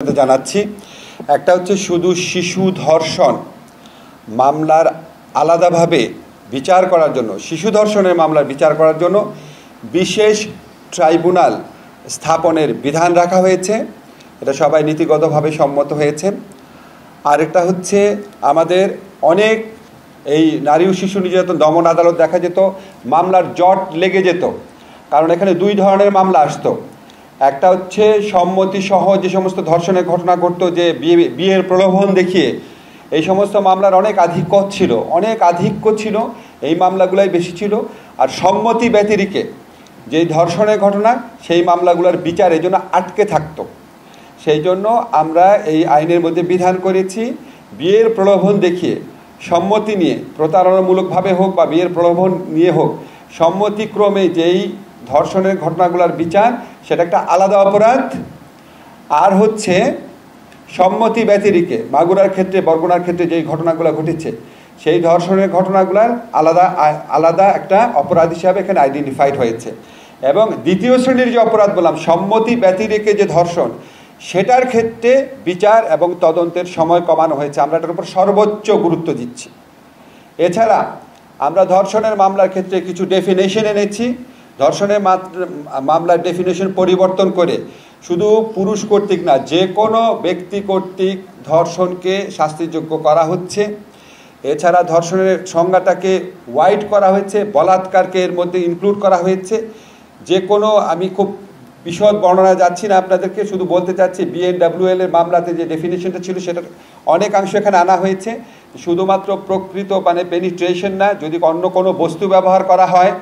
জানাচ্ছি। একটা হচ্ছে শুধু শিশু ধর্ষণ মামলার আলাদাভাবে বিচার করার জন্য, শিশু ধর্ষণের মামলার বিচার করার জন্য বিশেষ ট্রাইব্যুনাল স্থাপনের বিধান রাখা হয়েছে। এটা সবাই নীতিগতভাবে সম্মত হয়েছে। আরেকটা হচ্ছে আমাদের অনেক এই নারী ও শিশু নির্যাতন দমন আদালত দেখা যেত মামলার জট লেগে যেত, কারণ এখানে দুই ধরনের মামলা আসতো। একটা হচ্ছে সম্মতি সহ যে সমস্ত ধর্ষণের ঘটনা ঘটতো, যে বিয়ের প্রলোভন দেখিয়ে, এই সমস্ত মামলার অনেক আধিক্য ছিল, এই মামলাগুলাই বেশি ছিল। আর সম্মতি ব্যতিরেকে যেই ধর্ষণের ঘটনা, সেই মামলাগুলোর বিচার এই জন্য আটকে থাকতো। সেই জন্য আমরা এই আইনের মধ্যে বিধান করেছি, বিয়ের প্রলোভন দেখিয়ে সম্মতি নিয়ে, প্রতারণামূলকভাবে হোক বা বিয়ের প্রলোভন নিয়ে হোক, সম্মতিক্রমে যেই ধর্ষণের ঘটনাগুলোর বিচার, সেটা একটা আলাদা অপরাধ। আর হচ্ছে সম্মতি ব্যতিরেকে মাগুরার ক্ষেত্রে, বরগুনার ক্ষেত্রে যেই ঘটনাগুলো ঘটেছে, সেই ধর্ষণের ঘটনাগুলোর আলাদা একটা অপরাধ হিসাবে এখানে আইডেন্টিফাইড হয়েছে। এবং দ্বিতীয় শ্রেণীর যে অপরাধ বললাম, সম্মতি ব্যতিরেকে যে ধর্ষণ, সেটার ক্ষেত্রে বিচার এবং তদন্তের সময় কমানো হয়েছে। আমরা এটার উপর সর্বোচ্চ গুরুত্ব দিচ্ছি। এছাড়া আমরা ধর্ষণের মামলার ক্ষেত্রে কিছু ডেফিনেশন এনেছি। ধর্ষণের মামলার ডেফিনেশন পরিবর্তন করে শুধু পুরুষ কর্তৃক না, যে কোনো ব্যক্তি কর্তৃক ধর্ষণকে শাস্তিযোগ্য করা হচ্ছে। এছাড়া ধর্ষণের সংজ্ঞাটাকে ওয়াইড করা হয়েছে, বলাৎকারকে এর মধ্যে ইনক্লুড করা হয়েছে। যে কোনো, আমি খুব বিশদ বর্ণনা যাচ্ছি না আপনাদেরকে, শুধু বলতে চাচ্ছি BNWL এর মামলাতে যে ডেফিনেশনটা ছিল, সেটার অনেকাংশ এখানে আনা হয়েছে। শুধুমাত্র প্রকৃত মানে পেনিট্রেশন না, যদি অন্য কোনো বস্তু ব্যবহার করা হয়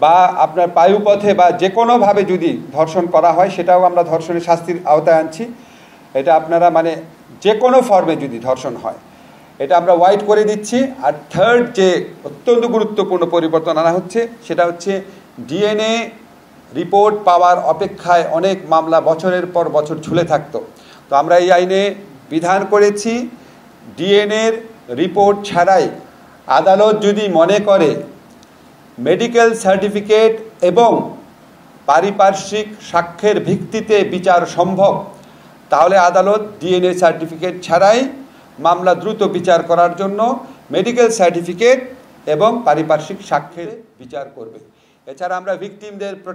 বা আপনার বায়ুপথে বা যে কোনোভাবে যদি ধর্ষণ করা হয়, সেটাও আমরা ধর্ষণের শাস্তির আওতায় আনছি। এটা আপনারা মানে যে কোনো ফর্মে যদি ধর্ষণ হয়, এটা আমরা ওয়াইড করে দিচ্ছি। আর থার্ড যে অত্যন্ত গুরুত্বপূর্ণ পরিবর্তন আনা হচ্ছে, সেটা হচ্ছে DNA রিপোর্ট পাওয়ার অপেক্ষায় অনেক মামলা বছরের পর বছর ঝুলে থাকতো। তো আমরা এই আইনে বিধান করেছি, DNA রিপোর্ট ছাড়াই আদালত যদি মনে করে মেডিকেল সার্টিফিকেট এবং পারিপার্শ্বিক সাক্ষ্যের ভিত্তিতে বিচার সম্ভব, তাহলে আদালত DNA সার্টিফিকেট ছাড়াই মামলা দ্রুত বিচার করার জন্য মেডিকেল সার্টিফিকেট এবং পারিপার্শ্বিক সাক্ষ্যের বিচার করবে। এছাড়া আমরা ভিকটিমদের